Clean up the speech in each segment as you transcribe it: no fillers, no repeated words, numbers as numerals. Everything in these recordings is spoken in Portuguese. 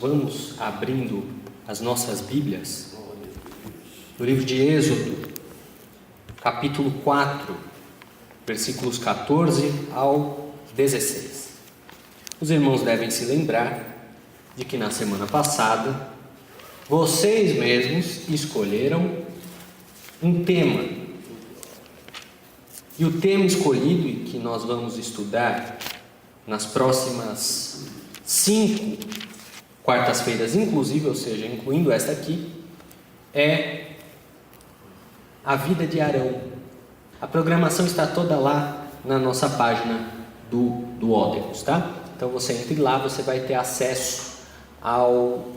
Vamos abrindo as nossas Bíblias no livro de Êxodo, capítulo 4, versículos 14 ao 16. Os irmãos devem se lembrar de que na semana passada vocês mesmos escolheram um tema. E o tema escolhido e que nós vamos estudar nas próximas 5 quartas-feiras, inclusive, ou seja, incluindo esta aqui, é a vida de Arão. A programação está toda lá na nossa página do Ódicos, tá? Então você entre lá, você vai ter acesso ao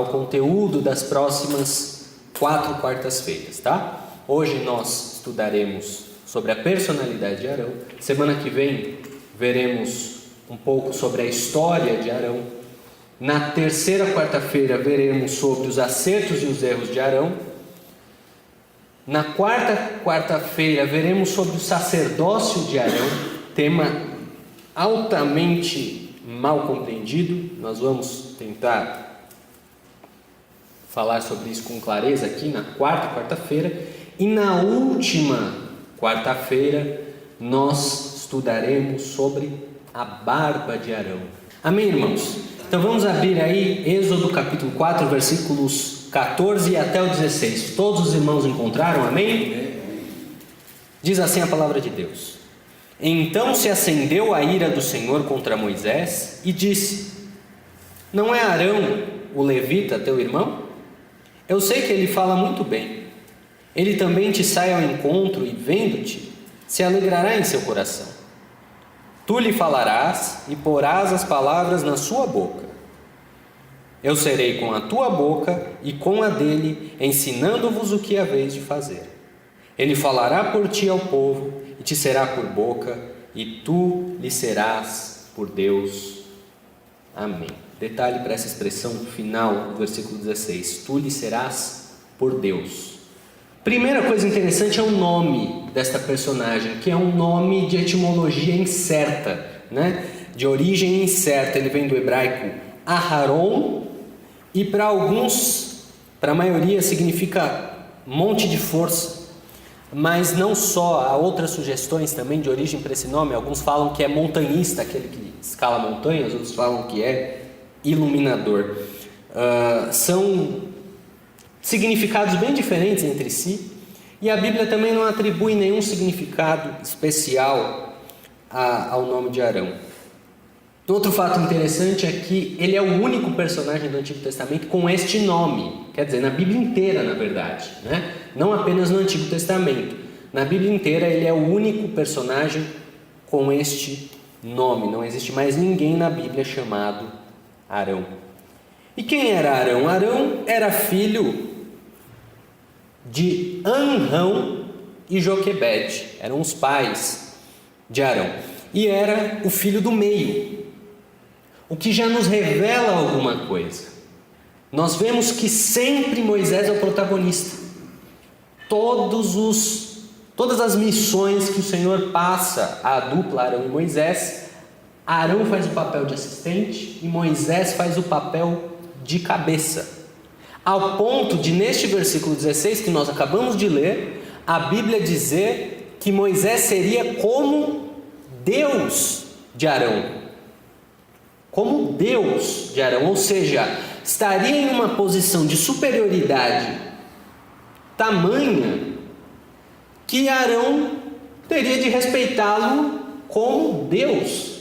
conteúdo das próximas 4 quartas-feiras, tá? Hoje nós estudaremos sobre a personalidade de Arão. Semana que vem veremos um pouco sobre a história de Arão. Na terceira quarta-feira veremos sobre os acertos e os erros de Arão. Na quarta quarta-feira veremos sobre o sacerdócio de Arão, tema altamente mal compreendido. Nós vamos tentar falar sobre isso com clareza aqui na quarta quarta-feira. E na última quarta-feira nós estudaremos sobre a barba de Arão. Amém, irmãos? Então vamos abrir aí Êxodo capítulo 4, versículos 14 até o 16. Todos os irmãos encontraram? Amém? Diz assim a palavra de Deus: Então se acendeu a ira do Senhor contra Moisés e disse: Não é Arão, o levita, teu irmão? Eu sei que ele fala muito bem. Ele também te sai ao encontro e, vendo-te, se alegrará em seu coração. Tu lhe falarás e porás as palavras na sua boca. Eu serei com a tua boca e com a dele, ensinando-vos o que haveis de fazer. Ele falará por ti ao povo e te será por boca, e tu lhe serás por Deus. Amém. Detalhe para essa expressão final do versículo 16. Tu lhe serás por Deus. Primeira coisa interessante é o nome desta personagem, que é um nome de etimologia incerta, né? De origem incerta. Ele vem do hebraico Aharon, e para alguns, para a maioria, significa monte de força. Mas não só, há outras sugestões também de origem para esse nome. Alguns falam que é montanhista, aquele que escala montanhas, outros falam que é iluminador. São significados bem diferentes entre si, e a Bíblia também não atribui nenhum significado especial ao nome de Arão. Outro fato interessante é que ele é o único personagem do Antigo Testamento com este nome, quer dizer, na Bíblia inteira, na verdade, né? Não apenas no Antigo Testamento. Na Bíblia inteira ele é o único personagem com este nome. Não existe mais ninguém na Bíblia chamado Arão. E quem era Arão? Arão era filho de Amrão e Joquebede. Eram os pais de Arão. E era o filho do meio, o que já nos revela alguma coisa. Nós vemos que sempre Moisés é o protagonista. Todas as missões que o Senhor passa à dupla Arão e Moisés, Arão faz o papel de assistente e Moisés faz o papel de cabeça. Ao ponto de, neste versículo 16 que nós acabamos de ler, a Bíblia dizer que Moisés seria como Deus de Arão. Como Deus de Arão, ou seja, estaria em uma posição de superioridade tamanha que Arão teria de respeitá-lo como Deus,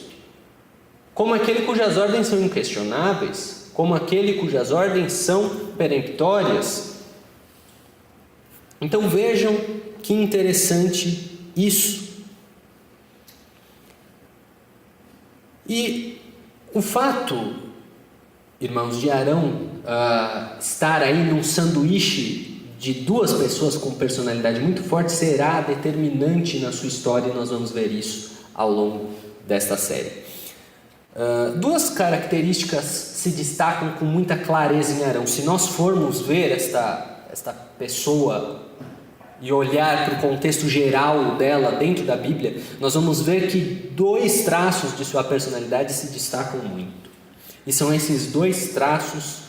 como aquele cujas ordens são inquestionáveis, como aquele cujas ordens são peremptórias. Então vejam que interessante isso. E o fato, irmãos, de Arão estar aí num sanduíche de 2 pessoas com personalidade muito forte será determinante na sua história, e nós vamos ver isso ao longo desta série. 2 características se destacam com muita clareza em Arão. Se nós formos ver esta pessoa e olhar para o contexto geral dela dentro da Bíblia, nós vamos ver que 2 traços de sua personalidade se destacam muito. E são esses dois traços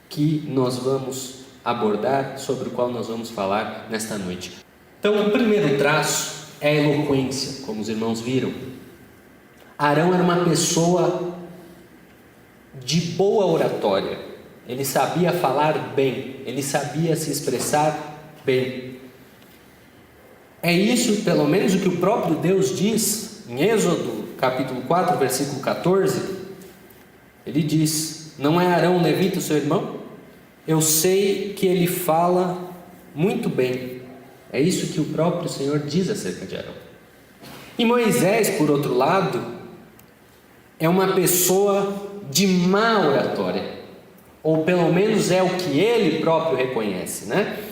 que nós vamos abordar, sobre o qual nós vamos falar nesta noite. Então, o primeiro traço é a eloquência, como os irmãos viram. Arão era uma pessoa de boa oratória. Ele sabia falar bem, ele sabia se expressar bem. É isso, pelo menos, o que o próprio Deus diz em Êxodo, capítulo 4, versículo 14. Ele diz: não é Arão o levita o seu irmão? Eu sei que ele fala muito bem. É isso que o próprio Senhor diz acerca de Arão. E Moisés, por outro lado, é uma pessoa de má oratória, ou pelo menos é o que ele próprio reconhece, né?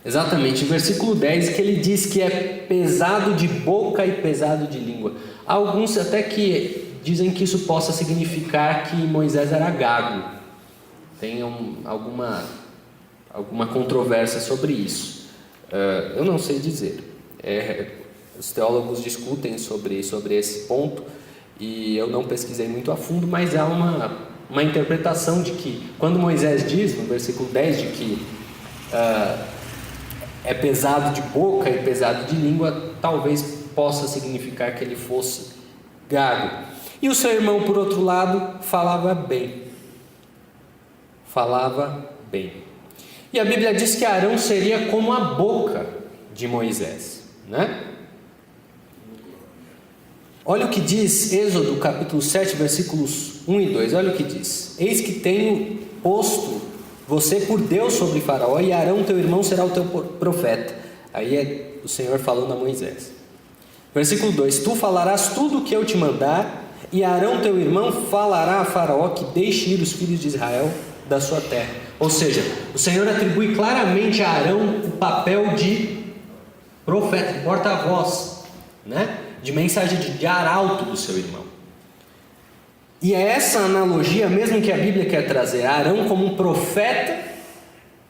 Exatamente, em versículo 10, que ele diz que é pesado de boca e pesado de língua. Há alguns até que dizem que isso possa significar que Moisés era gago. Tem alguma controvérsia sobre isso. Eu não sei dizer. Os teólogos discutem sobre esse ponto, e eu não pesquisei muito a fundo, mas há uma interpretação de que, quando Moisés diz, no versículo 10, de que é pesado de boca e pesado de língua, talvez possa significar que ele fosse gago. E o seu irmão, por outro lado, falava bem. E a Bíblia diz que Arão seria como a boca de Moisés, né? Olha o que diz Êxodo capítulo 7, versículos 1 e 2. Olha o que diz: eis que tenho posto você por Deus sobre Faraó, e Arão teu irmão será o teu profeta. Aí é o Senhor falando a Moisés. Versículo 2: tu falarás tudo o que eu te mandar, e Arão teu irmão falará a Faraó que deixe ir os filhos de Israel da sua terra. Ou seja, o Senhor atribui claramente a Arão o papel de profeta, de porta-voz, né? De mensagem de arauto do seu irmão. E é essa analogia mesmo que a Bíblia quer trazer: Arão como um profeta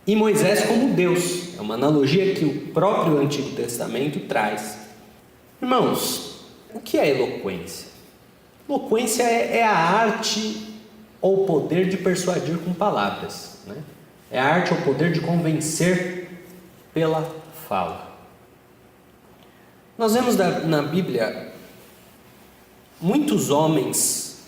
e Moisés como Deus. É uma analogia que o próprio Antigo Testamento traz. Irmãos, o que é eloquência? Eloquência é a arte ou o poder de persuadir com palavras, né? É a arte ou o poder de convencer pela fala. Nós vemos na Bíblia muitos homens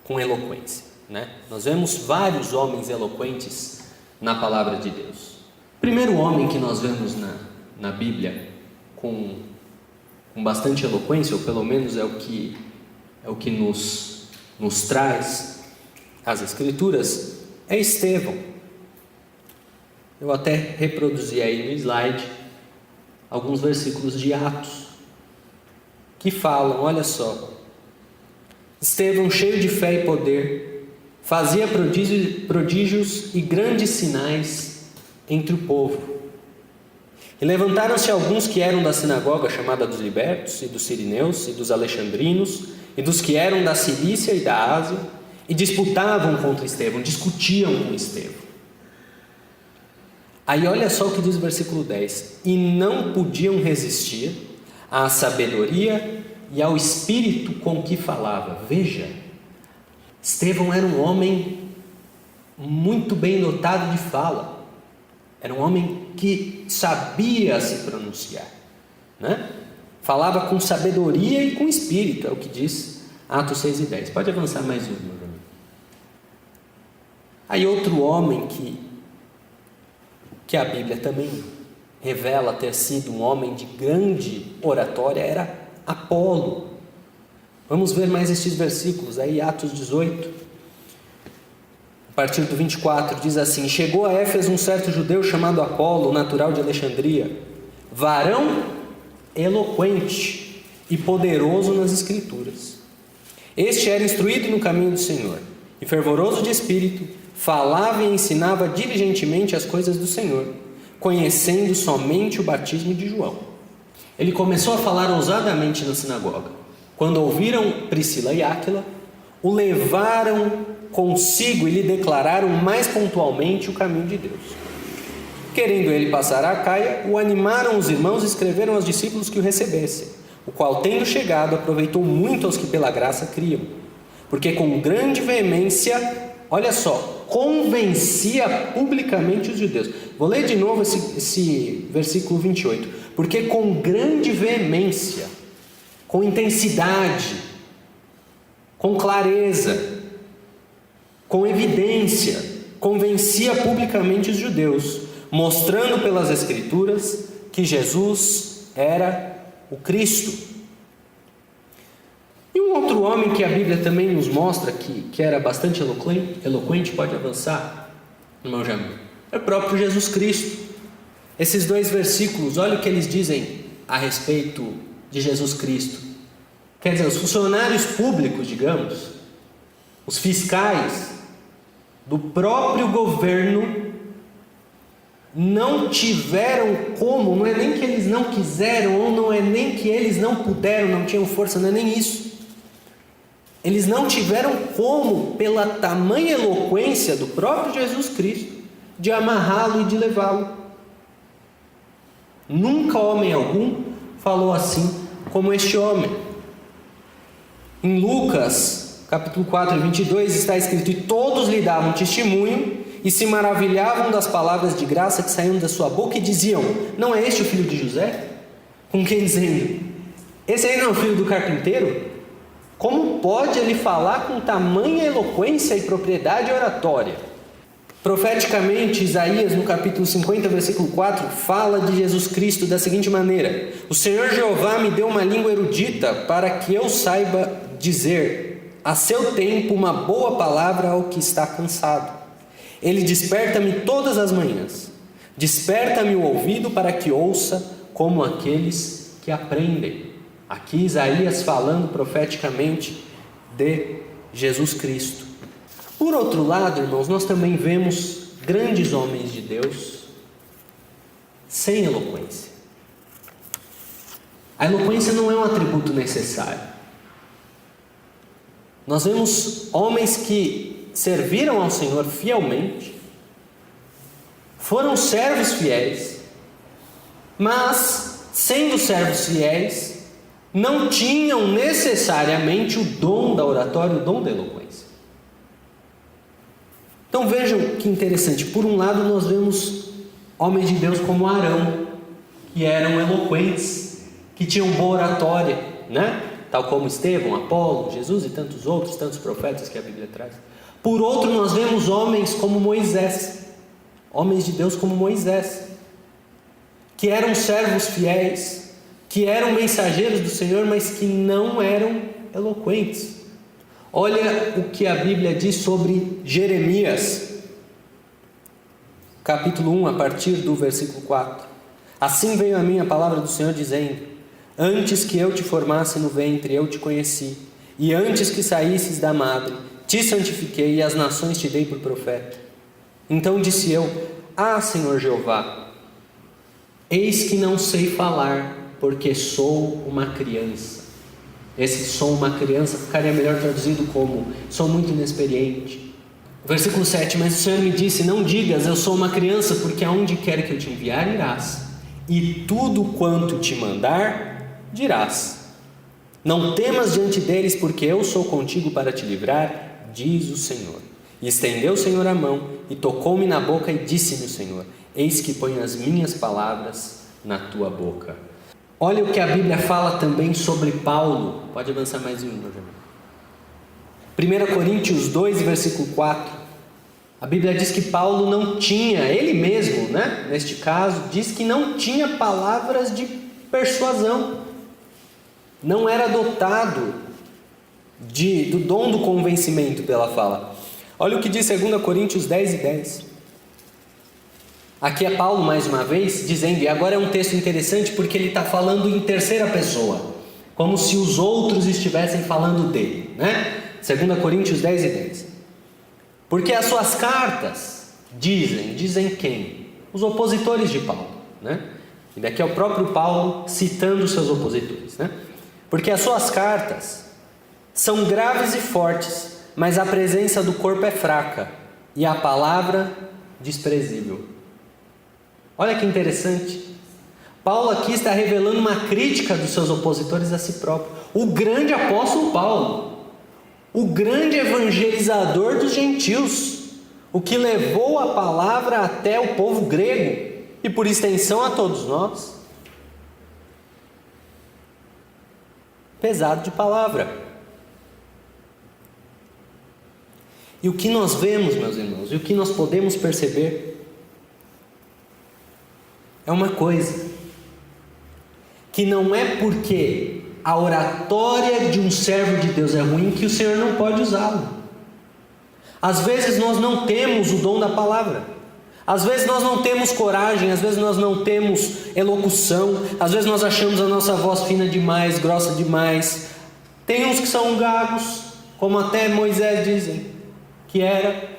com eloquência, né? Nós vemos vários homens eloquentes na palavra de Deus. O primeiro homem que nós vemos na Bíblia com bastante eloquência, ou pelo menos é o que nos traz as Escrituras, é Estevão. Eu até reproduzi aí no slide alguns versículos de Atos que falam, olha só: Estevão, cheio de fé e poder, fazia prodígios e grandes sinais entre o povo. E levantaram-se alguns que eram da sinagoga chamada dos libertos, e dos sirineus, e dos alexandrinos, e dos que eram da Cilícia e da Ásia, e disputavam contra Estevão, discutiam com Estevão. Aí olha só o que diz o versículo 10: e não podiam resistir à sabedoria e ao espírito com que falava. Veja, Estevão era um homem muito bem dotado de fala, era um homem que sabia se pronunciar, né? Falava com sabedoria e com espírito, é o que diz Atos 6 e 10. Pode avançar mais um, meu amigo. Aí outro homem que a Bíblia também revela ter sido um homem de grande oratória era Apolo. Vamos ver mais estes versículos aí, Atos 18, a partir do 24, diz assim: chegou a Éfeso um certo judeu chamado Apolo, natural de Alexandria, varão eloquente e poderoso nas Escrituras. Este era instruído no caminho do Senhor, e fervoroso de espírito, falava e ensinava diligentemente as coisas do Senhor, conhecendo somente o batismo de João. Ele começou a falar ousadamente na sinagoga. Quando ouviram Priscila e Áquila, o levaram consigo e lhe declararam mais pontualmente o caminho de Deus. Querendo ele passar a Acaia, o animaram os irmãos e escreveram aos discípulos que o recebessem, o qual, tendo chegado, aproveitou muito aos que pela graça criam. porque com grande veemência, olha só, convencia publicamente os judeus. Vou ler de novo esse versículo 28. Porque com grande veemência, com intensidade, com clareza, com evidência, convencia publicamente os judeus, mostrando pelas Escrituras que Jesus era o Cristo. E um outro homem que a Bíblia também nos mostra que era bastante eloquente, pode avançar, irmão Jamil, é o próprio Jesus Cristo. Esses dois versículos, olha o que eles dizem a respeito de Jesus Cristo. Quer dizer, os funcionários públicos, digamos, os fiscais do próprio governo, não tiveram como, não é nem que eles não quiseram, ou não é nem que eles não puderam, não tinham força, não é nem isso. Eles não tiveram como, pela tamanha eloquência do próprio Jesus Cristo, de amarrá-lo e de levá-lo. Nunca homem algum falou assim como este homem. Em Lucas, capítulo 4, 22, está escrito: e todos lhe davam testemunho e se maravilhavam das palavras de graça que saíam da sua boca e diziam: não é este o filho de José? Com quem dizendo: esse aí não é o filho do carpinteiro? Como pode ele falar com tamanha eloquência e propriedade oratória? Profeticamente, Isaías, no capítulo 50, versículo 4, fala de Jesus Cristo da seguinte maneira: o Senhor Jeová me deu uma língua erudita para que eu saiba dizer a seu tempo uma boa palavra ao que está cansado. Ele desperta-me todas as manhãs, desperta-me o ouvido para que ouça como aqueles que aprendem. Aqui Isaías falando profeticamente de Jesus Cristo. Por outro lado, irmãos, nós também vemos grandes homens de Deus sem eloquência. A eloquência não é um atributo necessário. Nós vemos homens que serviram ao Senhor fielmente, foram servos fiéis, mas, sendo servos fiéis, não tinham necessariamente o dom da oratória, o dom da eloquência. Então vejam que interessante. Por um lado nós vemos homens de Deus como Arão, que eram eloquentes, que tinham boa oratória, né? Tal como Estevão, Apolo, Jesus e tantos outros, tantos profetas que a Bíblia traz. Por outro, nós vemos homens como Moisés, homens de Deus como Moisés, que eram servos fiéis, que eram mensageiros do Senhor, mas que não eram eloquentes. Olha o que a Bíblia diz sobre Jeremias, capítulo 1, a partir do versículo 4. Assim veio a mim a palavra do Senhor dizendo: antes que eu te formasse no ventre, eu te conheci, e antes que saísses da madre, te santifiquei, e as nações te dei por profeta. Então disse eu: ah, Senhor Jeová, eis que não sei falar, porque sou uma criança. Esse sou uma criança ficaria melhor traduzido como sou muito inexperiente. Versículo 7, mas o Senhor me disse: não digas eu sou uma criança, porque aonde quer que eu te enviar irás, e tudo quanto te mandar dirás. Não temas diante deles, porque eu sou contigo para te livrar, diz o Senhor. E estendeu o Senhor a mão, e tocou-me na boca, e disse-me o Senhor: eis que ponho as minhas palavras na tua boca. Olha o que a Bíblia fala também sobre Paulo. Pode avançar mais um, meu irmão. 1 Coríntios 2, versículo 4. A Bíblia diz que Paulo não tinha, ele mesmo, né, neste caso, diz que não tinha palavras de persuasão. Não era dotado do dom do convencimento pela fala. Olha o que diz 2 Coríntios 10 e 10. Aqui é Paulo mais uma vez dizendo, e agora é um texto interessante porque ele está falando em terceira pessoa, como se os outros estivessem falando dele, né? 2 Coríntios 10 e 10. Porque as suas cartas dizem quem? Os opositores de Paulo, né? E daqui é o próprio Paulo citando os seus opositores, né? Porque as suas cartas são graves e fortes, mas a presença do corpo é fraca e a palavra desprezível. Olha que interessante. Paulo aqui está revelando uma crítica dos seus opositores a si próprio. O grande apóstolo Paulo, o grande evangelizador dos gentios, o que levou a palavra até o povo grego e por extensão a todos nós. Pesado de palavra. E o que nós vemos, meus irmãos, e o que nós podemos perceber é uma coisa, que não é porque a oratória de um servo de Deus é ruim que o Senhor não pode usá-lo. Às vezes nós não temos o dom da palavra, às vezes nós não temos coragem, às vezes nós não temos elocução, às vezes nós achamos a nossa voz fina demais, grossa demais. Tem uns que são gagos, como até Moisés dizem que era.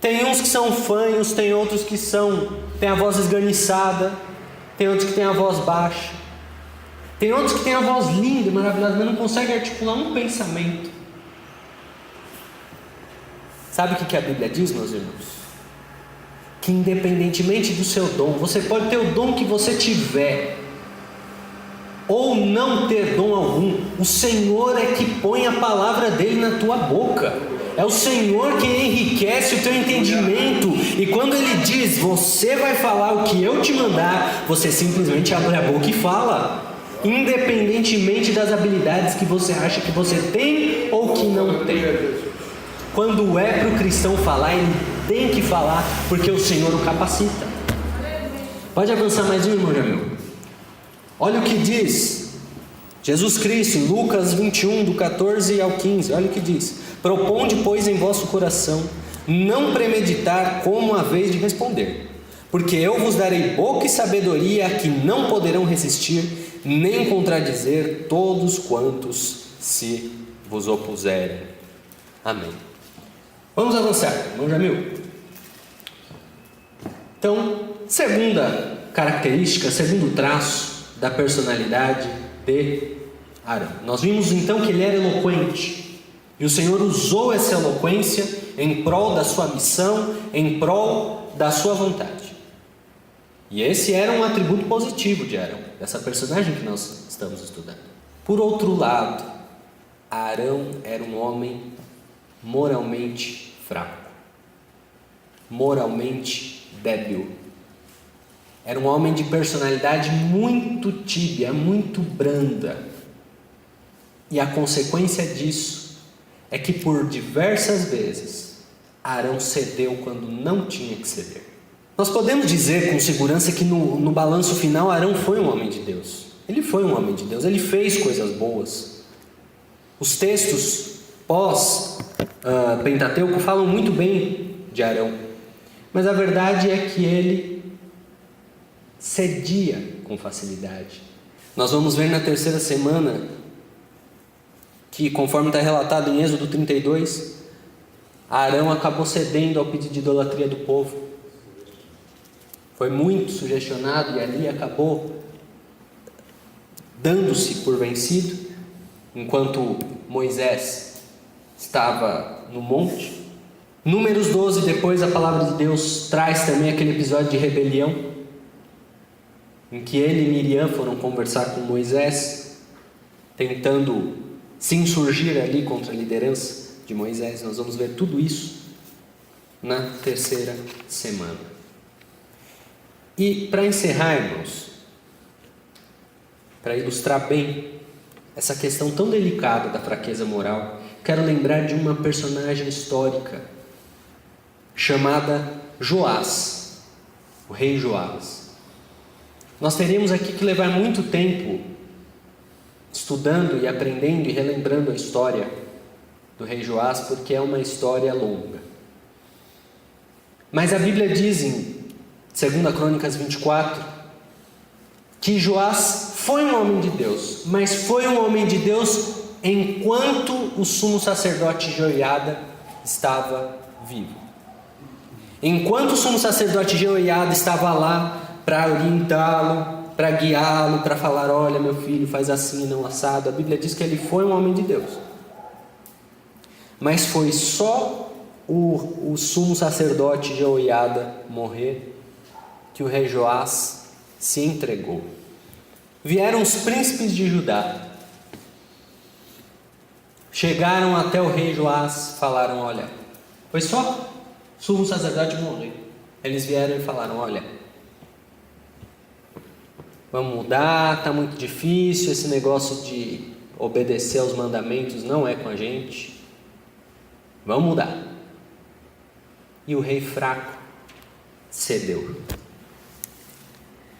Tem uns que são fanhos, tem outros que têm a voz esganiçada, tem outros que têm a voz baixa, tem outros que têm a voz linda, maravilhosa, mas não conseguem articular um pensamento. Sabe o que a Bíblia diz, meus irmãos? Que independentemente do seu dom, você pode ter o dom que você tiver, ou não ter dom algum, o Senhor é que põe a palavra dele na tua boca. É o Senhor que enriquece o teu entendimento. E quando Ele diz, você vai falar o que eu te mandar, você simplesmente abre a boca e fala, independentemente das habilidades que você acha que você tem ou que não tem. Quando é para o cristão falar, ele tem que falar, porque o Senhor o capacita. Pode avançar mais um, irmão Jamil. Olha o que diz Jesus Cristo em Lucas 21, do 14 ao 15. Olha o que diz: proponde, pois, em vosso coração não premeditar como haveis de responder, porque eu vos darei boca e sabedoria a que não poderão resistir, nem contradizer todos quantos se vos opuserem. Amém. Vamos avançar, irmão Jamil. Então, segunda característica, segundo traço da personalidade de Arão. Nós vimos então que ele era eloquente, e o Senhor usou essa eloquência em prol da sua missão, em prol da sua vontade. E esse era um atributo positivo de Arão, dessa personagem que nós estamos estudando. Por outro lado, Arão era um homem moralmente fraco, moralmente débil. Era um homem de personalidade muito tíbia, muito branda. E a consequência disso é que por diversas vezes Arão cedeu quando não tinha que ceder. Nós podemos dizer com segurança que no balanço final Arão foi um homem de Deus. Ele foi um homem de Deus, ele fez coisas boas. Os textos pós-Pentateuco falam muito bem de Arão. Mas a verdade é que ele cedia com facilidade. Nós vamos ver na terceira semana que, conforme está relatado em Êxodo 32, Arão acabou cedendo ao pedido de idolatria do povo. Foi muito sugestionado e ali acabou dando-se por vencido, enquanto Moisés estava no monte. Números 12, depois a palavra de Deus traz também aquele episódio de rebelião, em que ele e Miriam foram conversar com Moisés, tentando se insurgir ali contra a liderança de Moisés. Nós vamos ver tudo isso na terceira semana. E para encerrar, irmãos, para ilustrar bem essa questão tão delicada da fraqueza moral, quero lembrar de uma personagem histórica chamada Joás, o rei Joás. Nós teríamos aqui que levar muito tempo estudando e aprendendo e relembrando a história do rei Joás, porque é uma história longa. Mas a Bíblia diz em 2 Crônicas 24 que Joás foi um homem de Deus, mas foi um homem de Deus enquanto o sumo sacerdote Joiada estava vivo. Enquanto o sumo sacerdote Joiada estava lá para orientá-lo, para guiá-lo, para falar: olha, meu filho, faz assim, não assado. A Bíblia diz que ele foi um homem de Deus. Mas foi só o sumo sacerdote Joiada morrer que o rei Joás se entregou. Vieram os príncipes de Judá, chegaram até o rei Joás, falaram: olha, foi só sumo sacerdote morrer. Eles vieram e falaram: olha, vamos mudar, está muito difícil, esse negócio de obedecer aos mandamentos não é com a gente, vamos mudar. E o rei fraco cedeu.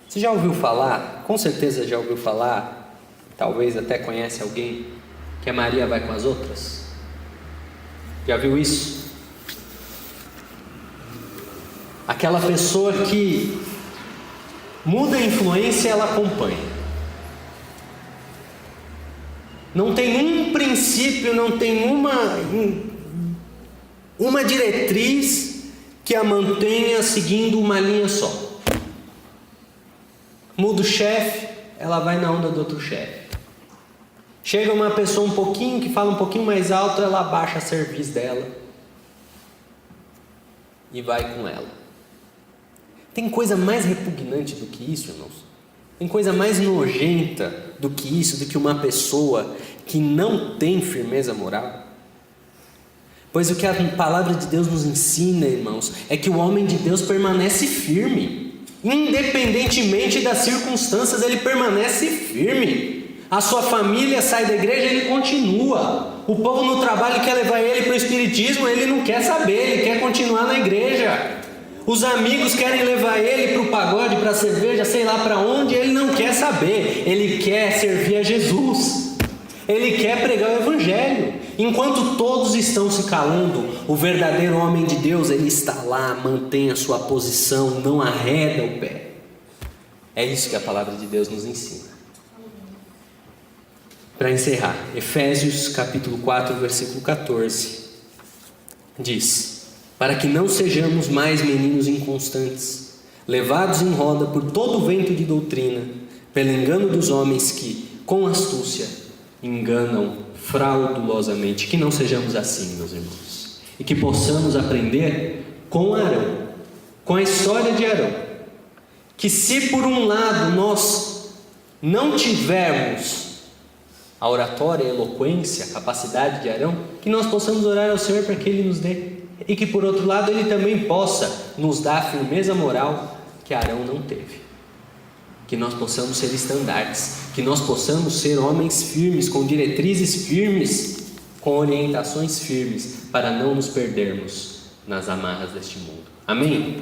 Você já ouviu falar, com certeza já ouviu falar, talvez até conhece alguém, que a Maria vai com as outras? Já viu isso? Aquela pessoa que muda a influência, ela acompanha. Não tem um princípio, não tem uma diretriz que a mantenha seguindo uma linha só. Muda o chefe, ela vai na onda do outro chefe. Chega uma pessoa um pouquinho, que fala um pouquinho mais alto, ela abaixa a cerviz dela e vai com ela. Tem coisa mais repugnante do que isso, irmãos? Tem coisa mais nojenta do que isso, do que uma pessoa que não tem firmeza moral? Pois o que a palavra de Deus nos ensina, irmãos, é que o homem de Deus permanece firme. Independentemente das circunstâncias, ele permanece firme. A sua família sai da igreja, ele continua. O povo no trabalho quer levar ele para o espiritismo, ele não quer saber, ele quer continuar na igreja. Os amigos querem levar ele para o pagode, para a cerveja, sei lá para onde, ele não quer saber. Ele quer servir a Jesus. Ele quer pregar o evangelho. Enquanto todos estão se calando, o verdadeiro homem de Deus, ele está lá, mantém a sua posição, não arreda o pé. É isso que a palavra de Deus nos ensina. Para encerrar, Efésios capítulo 4, versículo 14, diz: para que não sejamos mais meninos inconstantes, levados em roda por todo o vento de doutrina, pelo engano dos homens que, com astúcia, enganam fraudulosamente. Que não sejamos assim, meus irmãos, e que possamos aprender com Arão, com a história de Arão, que se por um lado nós não tivermos a oratória, a eloquência, a capacidade de Arão, que nós possamos orar ao Senhor para que Ele nos dê, e que por outro lado Ele também possa nos dar a firmeza moral que Arão não teve. Que nós possamos ser estandartes, que nós possamos ser homens firmes, com diretrizes firmes, com orientações firmes, para não nos perdermos nas amarras deste mundo. Amém?